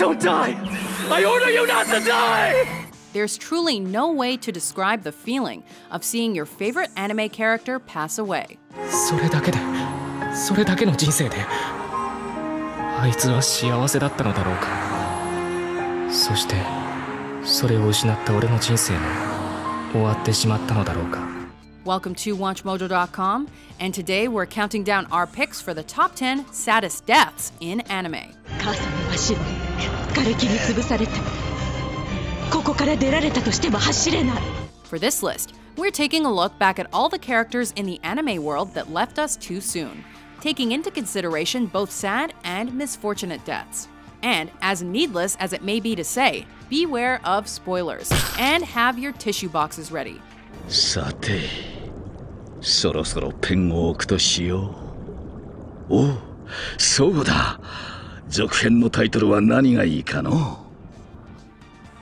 Don't die! I order you not to die! There's truly no way to describe the feeling of seeing your favorite anime character pass away. それだけの人生であいつは幸せだったのだろうか。そしてそれを失った俺の人生も終わってしまったのだろうか。Welcome to WatchMojo.com, and today we're counting down our picks for the top 10 saddest deaths in anime. For this list, we're taking a look back at all the characters in the anime world that left us too soon, taking into consideration both sad and misfortunate deaths. And as needless as it may be to say, beware of spoilers, and have your tissue boxes ready. さて、そろそろペンを置くとしよう。お、そうだ。続編のタイトルは何がいいかの？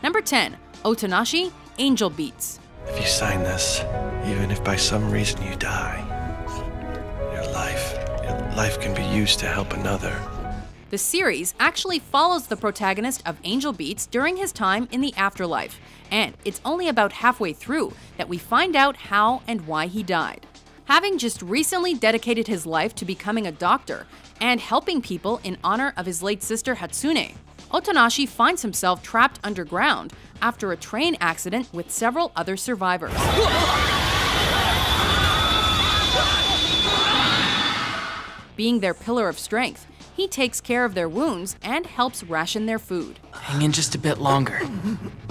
Number 10, Otonashi, Angel Beats. If you sign this, even if by some reason you die, your life can be used to help another. The series actually follows the protagonist of Angel Beats during his time in the afterlife, and it's only about halfway through that we find out how and why he died. Having just recently dedicated his life to becoming a doctor and helping people in honor of his late sister Hatsune, Otonashi finds himself trapped underground after a train accident with several other survivors. Being their pillar of strength, he takes care of their wounds and helps ration their food. Hang in just a bit longer.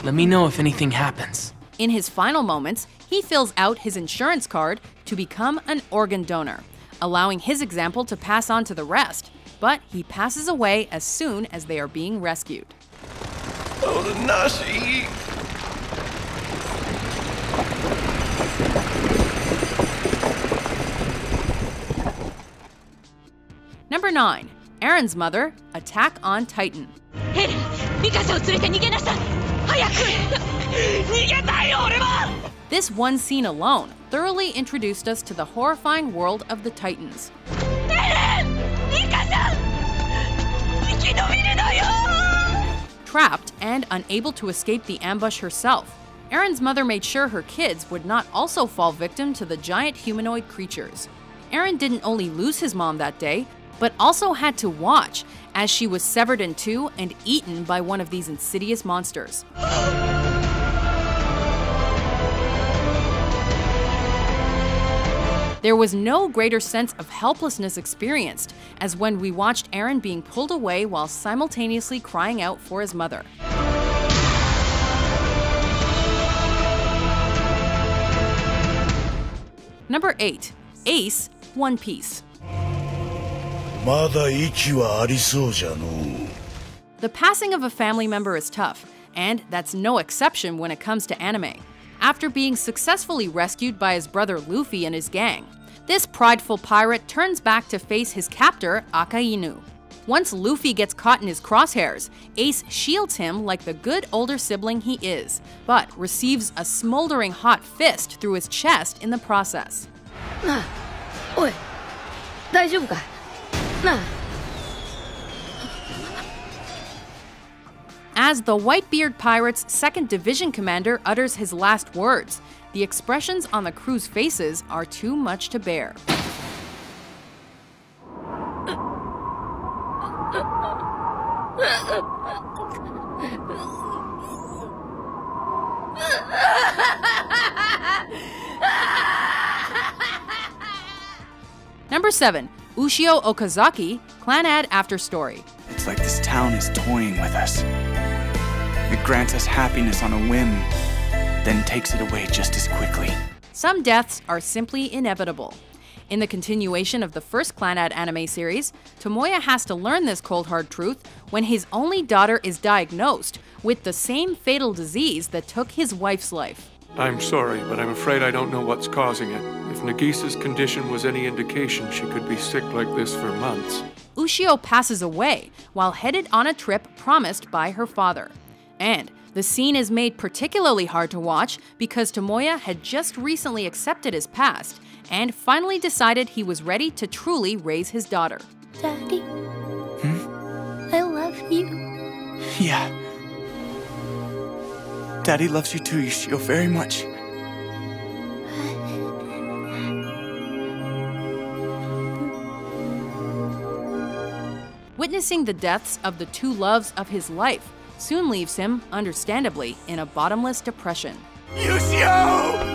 Let me know if anything happens. In his final moments, he fills out his insurance card to become an organ donor, allowing his example to pass on to the rest, but he passes away as soon as they are being rescued. Otonashi! Number 9. Aaron's mother, Attack on Titan. This one scene alone thoroughly introduced us to the horrifying world of the Titans. Trapped and unable to escape the ambush herself, Aaron's mother made sure her kids would not also fall victim to the giant humanoid creatures. Aaron didn't only lose his mom that day, but also had to watch as she was severed in two and eaten by one of these insidious monsters. There was no greater sense of helplessness experienced as when we watched Aaron being pulled away while simultaneously crying out for his mother. Number 8. Ace, One Piece. The passing of a family member is tough, and that's no exception when it comes to anime. After being successfully rescued by his brother Luffy and his gang, this prideful pirate turns back to face his captor, Akainu. Once Luffy gets caught in his crosshairs, Ace shields him like the good older sibling he is, but receives a smoldering hot fist through his chest in the process. As the Whitebeard Pirate's 2nd Division commander utters his last words, the expressions on the crew's faces are too much to bear. Number 7. Ushio Okazaki, Clannad After Story. It's like this town is toying with us. It grants us happiness on a whim, then takes it away just as quickly. Some deaths are simply inevitable. In the continuation of the first Clannad anime series, Tomoya has to learn this cold hard truth when his only daughter is diagnosed with the same fatal disease that took his wife's life. I'm sorry, but I'm afraid I don't know what's causing it. If Nagisa's condition was any indication, she could be sick like this for months. Ushio passes away while headed on a trip promised by her father. And the scene is made particularly hard to watch because Tomoya had just recently accepted his past and finally decided he was ready to truly raise his daughter. Daddy, I love you. Yeah. Daddy loves you too, Yoshio, very much. Witnessing the deaths of the two loves of his life soon leaves him, understandably, in a bottomless depression. Yoshio!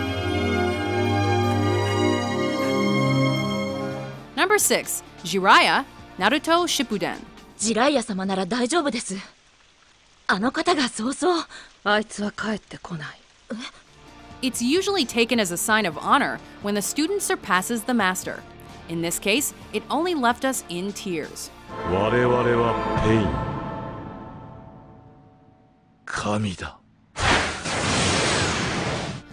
Number 6. Jiraiya, Naruto Shippuden. ジライア様なら大丈夫です。あの方がそうそう。あいつは帰ってこない。It's usually taken as a sign of honor when the student surpasses the master. In this case, it only left us in tears. 我々はペイン。神だ。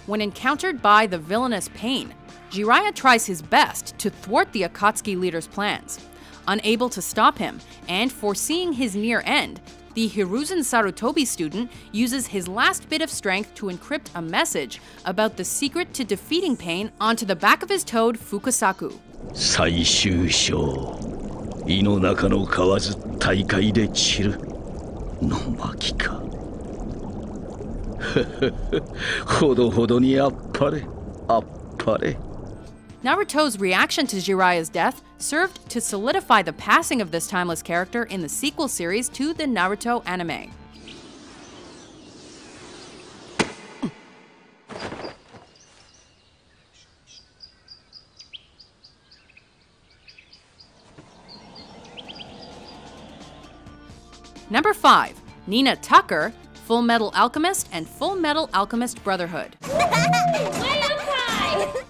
When encountered by the villainous Pain, Jiraiya tries his best to thwart the Akatsuki leader's plans. Unable to stop him, and foreseeing his near end, the Hiruzen Sarutobi student uses his last bit of strength to encrypt a message about the secret to defeating Pain onto the back of his toad Fukusaku. 最終章、胃の中の蛙大海で散るの巻か。ほどほどにあっぱれ、あっぱれ。Naruto's reaction to Jiraiya's death served to solidify the passing of this timeless character in the sequel series to the Naruto anime. Number 5. Nina Tucker, Full Metal Alchemist and Full Metal Alchemist Brotherhood.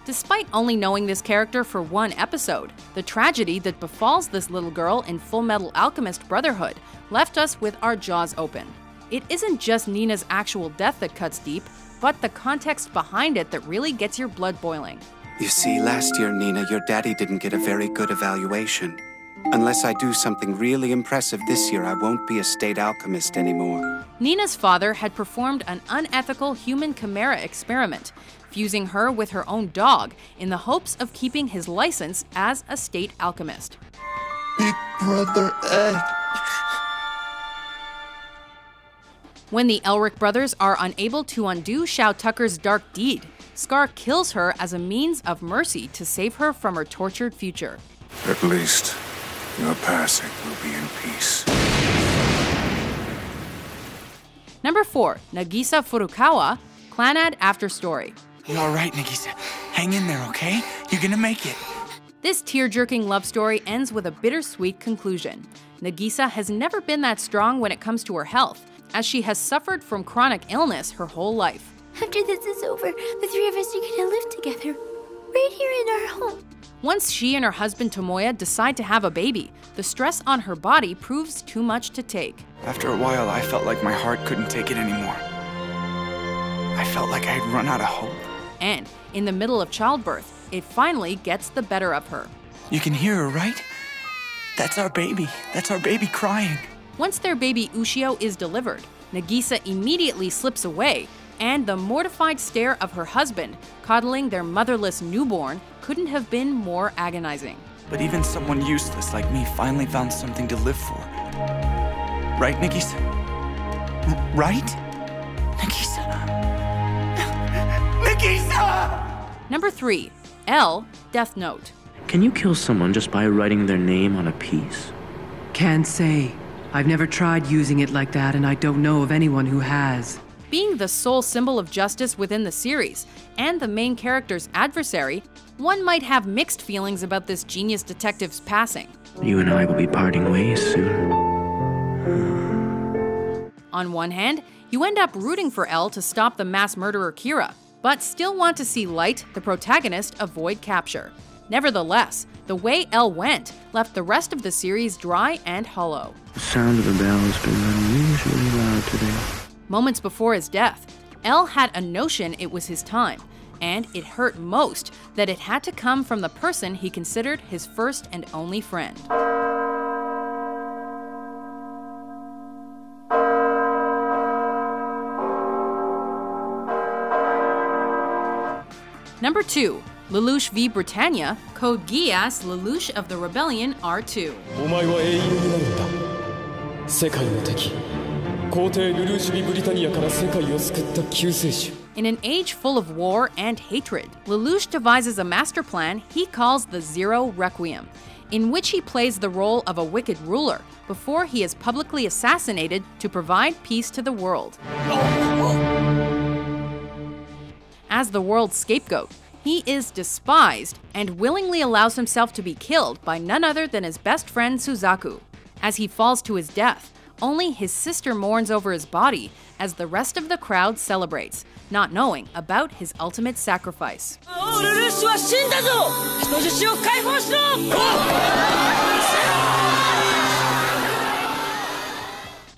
Despite only knowing this character for one episode, the tragedy that befalls this little girl in Full Metal Alchemist Brotherhood left us with our jaws open. It isn't just Nina's actual death that cuts deep, but the context behind it that really gets your blood boiling. You see, last year, Nina, your daddy didn't get a very good evaluation. Unless I do something really impressive this year, I won't be a state alchemist anymore. Nina's father had performed an unethical human chimera experiment, fusing her with her own dog in the hopes of keeping his license as a state alchemist. Big Brother Ed. When the Elric brothers are unable to undo Shao Tucker's dark deed, Scar kills her as a means of mercy to save her from her tortured future. At least, your passing will be in peace. Number 4. Nagisa Furukawa, Clannad After Story. You're all right, Nagisa. Hang in there, okay? You're gonna make it. This tear-jerking love story ends with a bittersweet conclusion. Nagisa has never been that strong when it comes to her health, as she has suffered from chronic illness her whole life. After this is over, the three of us are gonna live together, right here in our home. Once she and her husband Tomoya decide to have a baby, the stress on her body proves too much to take. After a while, I felt like my heart couldn't take it anymore. I felt like I had run out of hope. And in the middle of childbirth, it finally gets the better of her. You can hear her, right? That's our baby. That's our baby crying. Once their baby Ushio is delivered, Nagisa immediately slips away, and the mortified stare of her husband, coddling their motherless newborn, couldn't have been more agonizing. But even someone useless like me finally found something to live for. Right, Nagisa? Right? Nagisa? Nagisa! Number 3. L. Death Note. Can you kill someone just by writing their name on a piece? Can't say. I've never tried using it like that, and I don't know of anyone who has. Being the sole symbol of justice within the series, and the main character's adversary, one might have mixed feelings about this genius detective's passing. You and I will be parting ways soon. On one hand, you end up rooting for L to stop the mass murderer Kira, but still want to see Light, the protagonist, avoid capture. Nevertheless, the way L went left the rest of the series dry and hollow. The sound of the bell has been unusually loud today. Moments before his death, L had a notion it was his time, and it hurt most that it had to come from the person he considered his first and only friend. Number 2. Lelouch v. Britannia, Code Geass Lelouch of the Rebellion R2. In an age full of war and hatred, Lelouch devises a master plan he calls the Zero Requiem, in which he plays the role of a wicked ruler before he is publicly assassinated to provide peace to the world. As the world's scapegoat, he is despised and willingly allows himself to be killed by none other than his best friend Suzaku. As he falls to his death, only his sister mourns over his body as the rest of the crowd celebrates, not knowing about his ultimate sacrifice.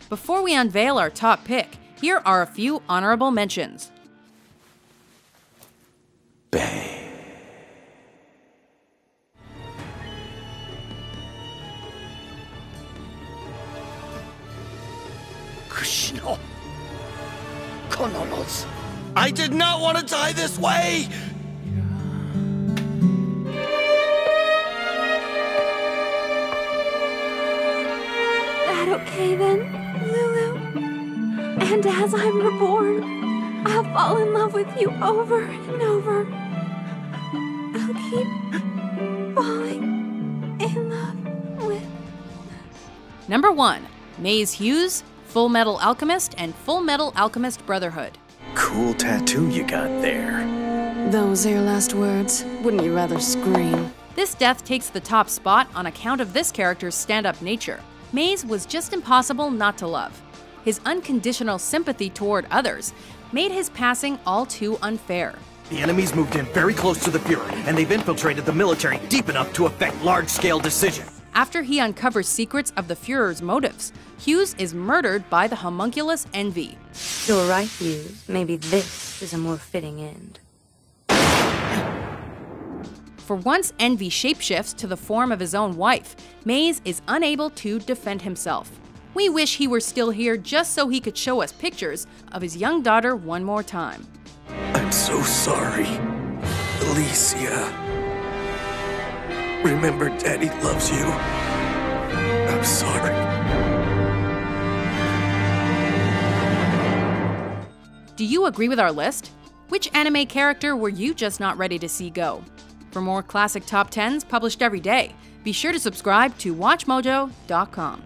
Before we unveil our top pick, here are a few honorable mentions. Bay. I did not want to die this way! That okay then, Lulu? And as I'm reborn, I'll fall in love with you over and over. I'll keep falling in love with... Number 1. Maze Hughes, Full Metal Alchemist, and Full Metal Alchemist Brotherhood. Cool tattoo you got there. Those are your last words. Wouldn't you rather scream? This death takes the top spot on account of this character's stand-up nature. Maze was just impossible not to love. His unconditional sympathy toward others made his passing all too unfair. The enemies moved in very close to the Fuhrer, and they've infiltrated the military deep enough to affect large-scale decisions. After he uncovers secrets of the Fuhrer's motives, Hughes is murdered by the homunculus Envy. You're right, Hughes. Maybe this is a more fitting end. For once Envy shapeshifts to the form of his own wife, Maze is unable to defend himself. We wish he were still here just so he could show us pictures of his young daughter one more time. I'm so sorry, Alicia. Remember, Daddy loves you. I'm sorry. Do you agree with our list? Which anime character were you just not ready to see go? For more classic top 10s published every day, be sure to subscribe to WatchMojo.com.